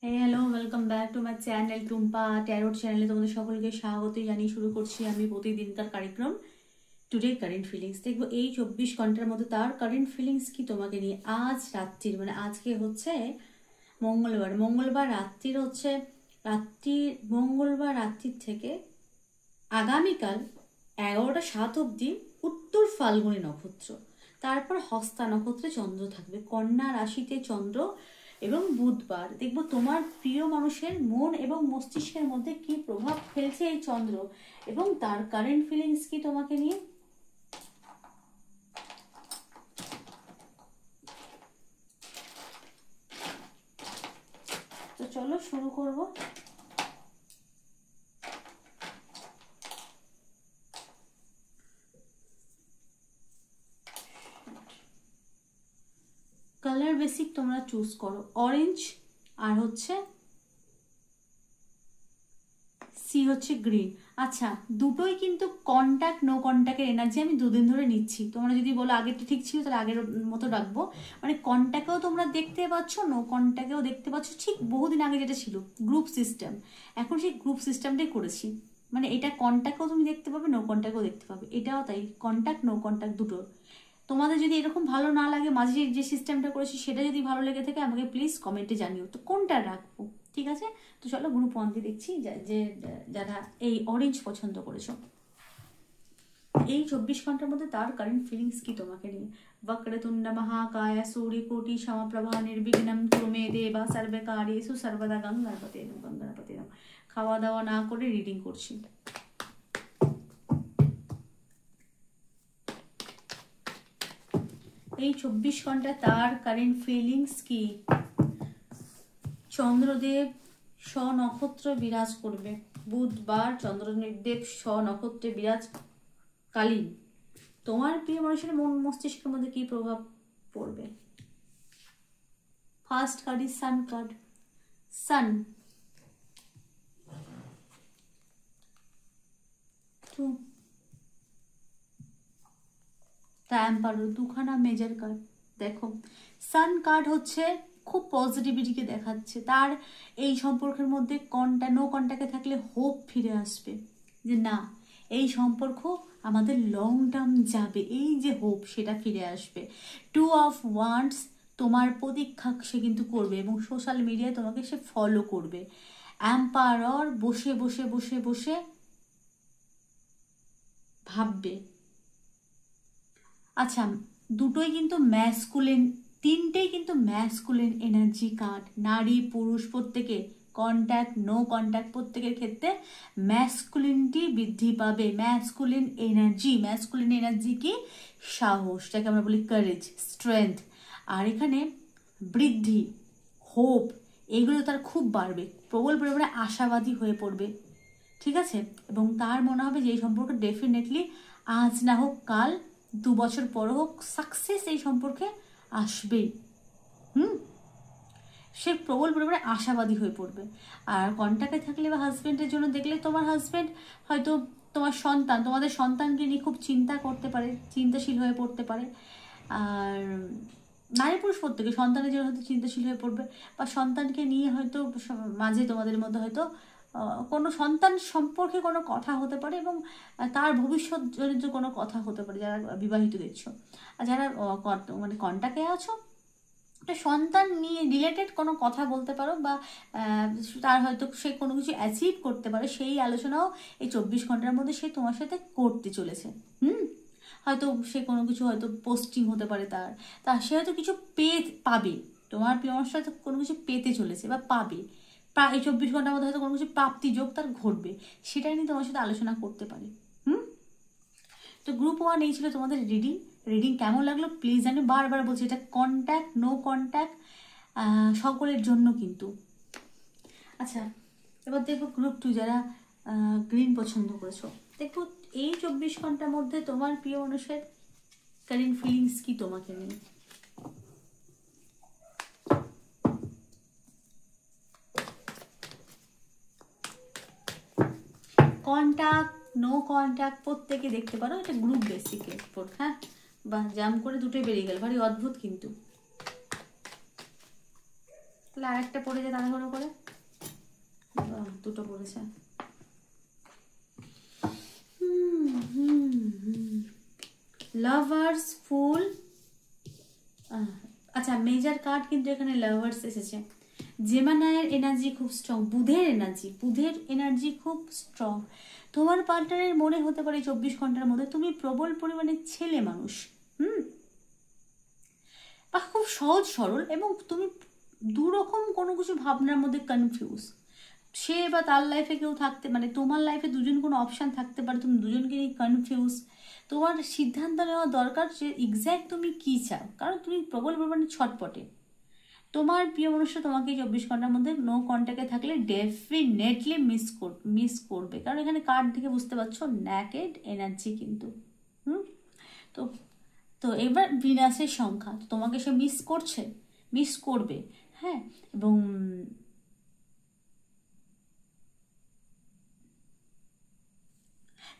Hello, welcome back to my channel Tumpa tarot চ্যানেলে তোমাদের সকলকে স্বাগত জানিয়ে শুরু করছি আমি প্রতিদিনকার কার্যক্রম টুডে কারেন্ট ফিলিংস। দেখবো এই 24 ঘন্টার মধ্যে তার কারেন্ট ফিলিংস কি তোমাকে নিয়ে। আজ রাত্রির আজকে হচ্ছে মঙ্গলবার রাত্রির মঙ্গলবার রাত্রির থেকে আগামীকাল 11টা 7 অবধি উত্তর ফাল্গুনী নক্ষত্র, তারপর হস্তা নক্ষত্রে চন্দ্র থাকবে, কন্যা রাশিতে চন্দ্র এবং বুধবার। দেখবো তোমার প্রিয় মানুষের মন এবং মস্তিষ্কের মধ্যে কি প্রভাব ফেলছে এই চন্দ্র এবং তার কারেন্ট ফিলিংস কি তোমাকে নিয়ে। তো চলো শুরু করব। কালার বেসিক তোমরা চুজ করো, অরেঞ্জ আর সি হচ্ছে গ্রিন। আচ্ছা, দুটোই কিন্তু কন্ট্যাক্ট নো কন্ট্যাক্টের এনার্জি আমি দুদিন ধরে নিচ্ছি। তোমরা যদি বলো আগেরটা ঠিক ছিল তাহলে আগের মতো রাখবো। কন্ট্যাক্টেও তোমরা দেখতে পাচ্ছ, নো কন্ট্যাক্টেও দেখতে পাচ্ছ, ঠিক বহুদিন আগে যেটা ছিল গ্রুপ সিস্টেম, এখন সেই গ্রুপ সিস্টেমটাই করেছি। এটা কন্ট্যাক্টেও তুমি দেখতে পাবে, নো কন্ট্যাক্টেও দেখতে পাবে। এটাও তাই, কন্ট্যাক্ট নো কন্ট্যাক্ট দুটো। তোমাদের যদি এরকম ভালো না লাগে, মাঝে যে সিস্টেমটা করেছি সেটা যদি ভালো লেগে থাকে আমাকে প্লিজ কমেন্টে জানিও তো কোনটা রাখবো। ঠিক আছে, তো চলো গ্রুপ 1 দেখছি যে যারা এই অরেঞ্জ পছন্দ করেছো। এই 24 ঘন্টার মধ্যে তার কারেন্ট ফিলিংস কি তোমাকে নিয়ে। বক্রতুণ্ড মহাকায় সূর্যকোটি সমপ্রভা নির্বিঘ্নম কুরু মে দেবা সর্বকার্যেষু সর্বদা গঙ্গাপতে। খাওয়া দাওয়া না করে রিডিং করছি। এই 24 ঘন্টা তার কারেন্ট ফিলিংস কি। চন্দ্রদেব স্ব-নক্ষত্র বিরাজ করবে, বুধবার চন্দ্রদেব স্ব-নক্ষত্রে বিরাজকালীন তোমার প্রিয় মানুষের মন মস্তিষ্কের মধ্যে কি প্রভাব পড়বে। First card is sun card. Sun, emperor, দুখানা মেজর কার্ড। দেখো সান কার্ড হচ্ছে খুব পজিটিভিটিকে দেখাচ্ছে, তার এই সম্পর্কের মধ্যে নো কন্ট্যাক্টে থাকলে হোপ ফিরে আসবে, যে না এই সম্পর্ক আমাদের লং টার্ম যাবে, এই যে হোপ সেটা ফিরে আসবে। 2 অফ ওয়ান্ডস, তোমার প্রতীক্ষা সে কিন্তু করবে এবং সোশ্যাল মিডিয়ায় তোমাকে সে ফলো করবে। এম্পারার, বসে বসে বসে বসে ভাববে। আচ্ছা, দুটোই কিন্তু ম্যাসকুলিন, তিনটেই কিন্তু ম্যাসকুলিন এনার্জি কার্ড। নারী পুরুষ প্রত্যেকে, কন্ট্যাক্ট নো কন্ট্যাক্ট প্রত্যেকের ক্ষেত্রে ম্যাসকুলিনিটি বৃদ্ধি পাবে। ম্যাসকুলিন এনার্জি কি সাহস, যাকে আমরা বলি কারেজ, স্ট্রেংথ। আর এখানে বৃদ্ধি, হোপ, এগুলো তার খুব বাড়বে, প্রবল পরিমাণে আশাবাদী হয়ে পড়বে। ঠিক আছে, এবং তার মনে হবে যে এই সম্পর্ক ডেফিনেটলি আজ না হোক কাল, 2 বছর পর হোক, সাকসেস এই সম্পর্কে আসবেই। সে প্রবল পরিমাণে আশাবাদী হয়ে পড়বে। আর কন্ট্যাক্টে থাকলে বা হাজব্যান্ডের জন্য দেখলে, তোমার হাজব্যান্ড হয়তো তোমাদের সন্তানকে নিয়ে খুব চিন্তা করতে পারে, চিন্তাশীল হয়ে পড়তে পারে। আর নারী পুরুষ প্রত্যেকে সন্তানের জন্য হয়তো চিন্তাশীল হয়ে পড়বে, বা সন্তানকে নিয়ে হয়তো মাঝে তোমাদের মধ্যে হয়তো কোনো সন্তান সম্পর্কে কোনো কথা হতে পারে, এবং তার ভবিষ্যৎ জনিত কোনো কথা হতে পারে যারা বিবাহিত দেখছো। আর যারা কন্ট্যাক্টে আছো, একটা সন্তান নিয়ে রিলেটেড কোনো কথা বলতে পারো, বা তার হয়তো সে কোনো কিছু অ্যাচিভ করতে পারে, সেই আলোচনাও এই 24 ঘন্টার মধ্যে সে তোমার সাথে করতে চলেছে। হয়তো সে কোনো কিছু হয়তো পোস্টিং হতে পারে, সে হয়তো কিছু পাবে, তোমার প্রিয় মানুষটা হয়তো কোনো কিছু পেতে চলেছে বা পাবে, এই 24 ঘন্টার মধ্যে হয়তো কোনো কিছু প্রাপ্তি যোগ তার ঘটবে, সেটাই নিয়ে তোমার সাথে আলোচনা করতে পারে। তো গ্রুপ 1 এই ছিল তোমাদের রিডিং কেমন লাগলো প্লিজ জানি। বারবার বলছি এটা কন্ট্যাক্ট নো কন্ট্যাক্ট সকলের জন্য কিন্তু। আচ্ছা, এবার দেখবো গ্রুপ 2 যারা গ্রিন পছন্দ করেছো। দেখো এই 24 ঘন্টার মধ্যে তোমার প্রিয় মানুষের কারেন্ট ফিলিংস কি তোমাকে নিয়ে। কন্ট্যাক্ট নো কন্ট্যাক্ট প্রত্যেকে দেখতে পারো, এটা গ্রুপ বেসিকের উপর। হ্যাঁ, বা জাম করে দুটোই বেরিয়ে গেল, ভারী অদ্ভুত কিন্তু। তাহলে আরেকটা পড়ে যায় তাড়াহুড়ো করে। দুটো পড়েছে। লাভার্স ফুল। আচ্ছা, মেজর কার্ড কিন্তু এখানে লাভার্স এসেছে। জেমিনাইয়ের এনার্জি খুব স্ট্রং, বুধের এনার্জি খুব স্ট্রং। তোমার পার্টনারের মনে হতে পারে 24 ঘন্টার মধ্যে তুমি প্রবল পরিমাণে ছেলে মানুষ, বা খুব সহজ সরল, এবং তুমি দুরকম কোনো কিছু ভাবনার মধ্যে কনফিউজ। সে বা তার লাইফে কেউ থাকতে, মানে তোমার লাইফে দুজন কোনো অপশান থাকতে পারে, তুমি দুজনকে নিয়ে কনফিউজ। তোমার সিদ্ধান্ত নেওয়া দরকার যে এক্স্যাক্ট তুমি কী চাও, কারণ তুমি প্রবল পরিমাণে ছটপটে। তোমার প্রিয় মানুষটা তোমাকে 24 ঘন্টার মধ্যে নো কন্ট্যাক্টে থাকলে ডেফিনেটলি মিস করবে, কারণ এখানে কার্ড থেকে বুঝতে পারছো ন্যাকেড এনার্জি কিন্তু। তো তো এবার ভিনাসের সংখ্যা, তো তোমাকে সে মিস করবে। হ্যাঁ, এবং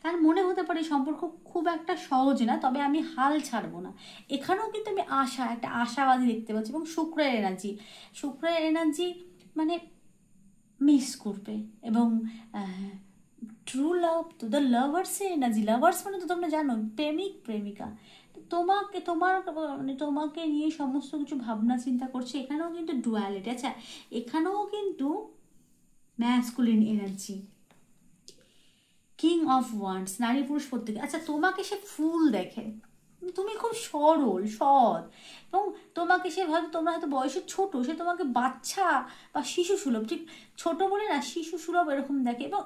তার মনে হতে পারে সম্পর্ক খুব একটা সহজ না, তবে আমি হাল ছাড়বো না। এখানেও কিন্তু আমি একটা আশাবাদী দেখতে পাচ্ছি। এবং শুক্রের এনার্জি মানে মিস করবে। এবং ট্রু লাভ, তো দ্য লাভার্সের এনার্জি, লাভার্স মানে তো তোমরা জানো প্রেমিকা। তোমাকে নিয়ে সমস্ত কিছু ভাবনা চিন্তা করছে। এখানেও কিন্তু ডুয়ালিটি। আচ্ছা, এখানেও কিন্তু masculine energy, king of wands, নারী পুরুষ প্রত্যেকে। আচ্ছা, তোমাকে সে ফুল দেখে, তুমি খুব সরল সৎ, এবং তোমাকে সে ভাবে তোমরা হয়তো বয়সে ছোট, সে তোমাকে বাচ্চা বা শিশু সুলভ, ঠিক ছোট বলে না, শিশু সুলভ এরকম দেখে। এবং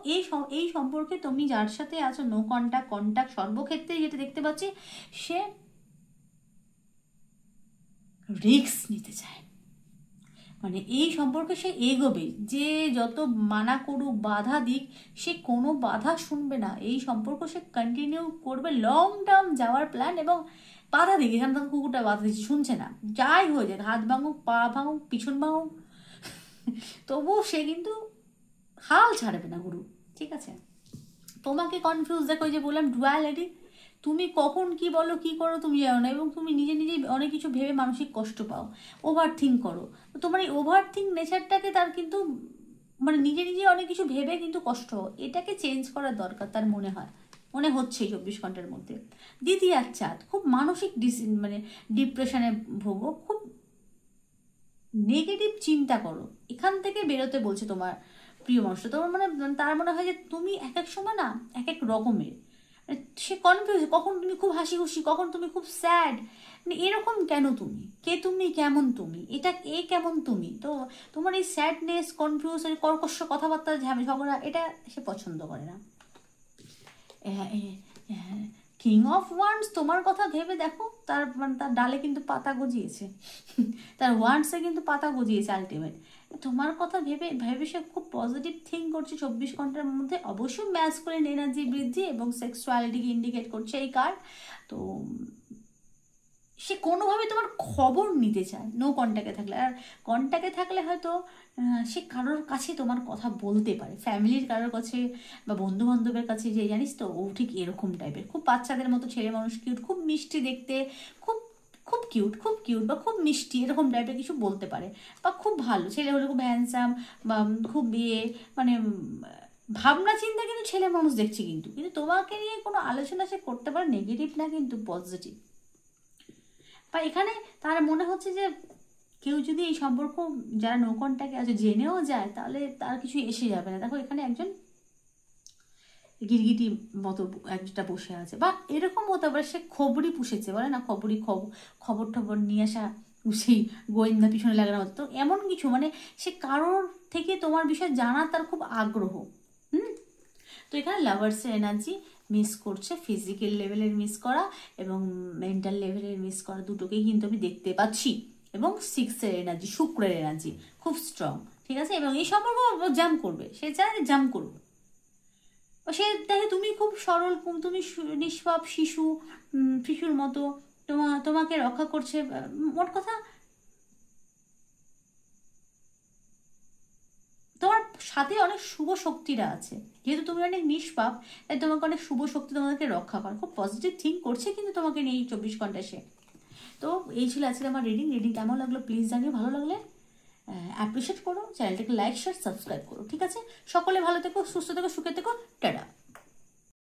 এই সম্পর্কে তুমি যার সাথে আছো নো কন্ট্যাক্ট সর্বক্ষেত্রে যেটা দেখতে পাচ্ছি, সে রিস্ক নিতে চায়। মানে এই সম্পর্কে সে এগোবে, যে যত মানা করুক বাধা দিক, সে কোনো বাধা শুনবে না। এই সম্পর্ক সে কন্টিনিউ করবে, লং টার্ম যাওয়ার প্ল্যান। এবং বাধা দিক, এখান থেকে কুকুরটা বাধা দিচ্ছে, শুনছে না, যাই হয়ে যাক, হাত ভাঙুক, পা ভাঙুক, পিছন ভাঙুক, তবুও সে কিন্তু হাল ছাড়বে না গুরু। ঠিক আছে, তোমাকে কনফিউজ দেখো, যে বললাম ডুয়ালিটি, তুমি কখন কি বলো কি করো তুমি জানো না, এবং তুমি নিজেই অনেক কিছু ভেবে মানসিক কষ্ট পাও, ওভার থিঙ্ক করো। তো তোমার এই ওভার থিঙ্ক নেচারটাকে তার কিন্তু মানে নিজে অনেক কিছু ভেবে কিন্তু কষ্ট, এটাকে চেঞ্জ করার দরকার তার মনে হচ্ছে 24 ঘন্টার মধ্যে। দ্বিতীয় চাঁদ, খুব মানসিক মানে ডিপ্রেশনে ভোগো, খুব নেগেটিভ চিন্তা করো, এখান থেকে বেরোতে বলছে তোমার প্রিয় মানুষটা। তোমার মানে তার মনে হয় যে তুমি এক এক সময় না এক এক রকমের, সে কনফিউজ, কখন তুমি খুব হাসি খুশি, কখন তুমি খুব স্যাড, মানে এরকম কেন তুমি, কে তুমি, কেমন তুমি, এটা কেমন তুমি। তো তোমার এই স্যাডনেস, কনফিউজ, কর্কশ কথাবার্তা, ঝগড়া, এটা সে পছন্দ করে না। কিং অফ ওয়ান্ডস, তোমার কথা ভেবে দেখো, তার ডালে কিন্তু পাতা গজিয়েছে, তার ওয়ান্ডসে কিন্তু পাতা গজিয়েছে আলটিমেট। তোমার কথা ভেবে সে খুব পজিটিভ থিঙ্ক করছে 24 ঘন্টার মধ্যে। অবশ্যই ম্যাসকুলিন এনার্জি বৃদ্ধি এবং সেক্সুয়ালিটিকে ইন্ডিকেট করছে এই কার্ড। তো সে কোনোভাবে তোমার খবর নিতে চায় নো কন্ট্যাক্টে থাকলে। আর কন্ট্যাক্টে থাকলে হয়তো সে কারোর কাছে তোমার কথা বলতে পারে, ফ্যামিলির কারোর কাছে বা বন্ধু বান্ধবের কাছে, যে জানিস তো ও ঠিক এরকম টাইপের, খুব বাচ্চাদের মতো ছেলে মানুষ, কিউট, খুব মিষ্টি দেখতে, খুব কিউট বা খুব মিষ্টি, এরকম টাইপের কিছু বলতে পারে। বা খুব ভালো ছেলে হলে খুব হ্যান্ডসাম, বা খুব মানে ভাবনা চিন্তা কিন্তু ছেলে মানুষ দেখছে, কিন্তু তোমাকে নিয়ে কোনো আলোচনা সে করতে পারে, নেগেটিভ না কিন্তু পজিটিভ। বা এখানে তার মনে হচ্ছে যে কেউ যদি এই সম্পর্ক যারা নো কন্ট্যাক্টে আছে জেনেও যায়, তাহলে তার কিছু এসে যাবে না। দেখো এখানে একজন গিরগিটি মতো একটা বসে আছে, বা এরকম হতে পারে সে খবরই পুষেছে, বলে না খবর টবর নিয়ে আসা, সেই গোয়েন্দা পিছনে লাগানো হতো, তো এমন কিছু, মানে সে কারোর থেকে তোমার বিষয়ে জানার তার খুব আগ্রহ। তো এখানে লাভার্সের এনার্জি মিস করছে, ফিজিক্যাল লেভেলের মিস করা এবং মেন্টাল লেভেলের মিস করা, দুটোকেই কিন্তু আমি দেখতে পাচ্ছি। এবং 6-এর এনার্জি, শুক্রের এনার্জি খুব স্ট্রং। ঠিক আছে, এবং এই সম্পর্ক জাম্প করবে, সে চায় জাম্প করবে। সে দেখে তুমি খুব সরল, তুমি নিষ্পাপ শিশুর মতো, তোমাকে রক্ষা করছে। মোট কথা তোমার সাথে অনেক শুভ শক্তিরা আছে, যেহেতু তুমি অনেক নিষ্পাপ, তাই তোমাকে অনেক শুভ শক্তি তোমাদেরকে রক্ষা করে, খুব পজিটিভ থিঙ্ক করছে কিন্তু তোমাকে নিয়ে 24 ঘন্টা সে। তো এই ছিল আজকে আমার রিডিং কেমন লাগলো প্লিজ জানিও, ভালো লাগলে অ্যাপ্রিসিয়েট করো, চ্যানেলটাকে লাইক শেয়ার সাবস্ক্রাইব করো। ঠিক আছে, সকলে ভালো থেকো, সুস্থ থেকো, সুখে থেকো, টাটা।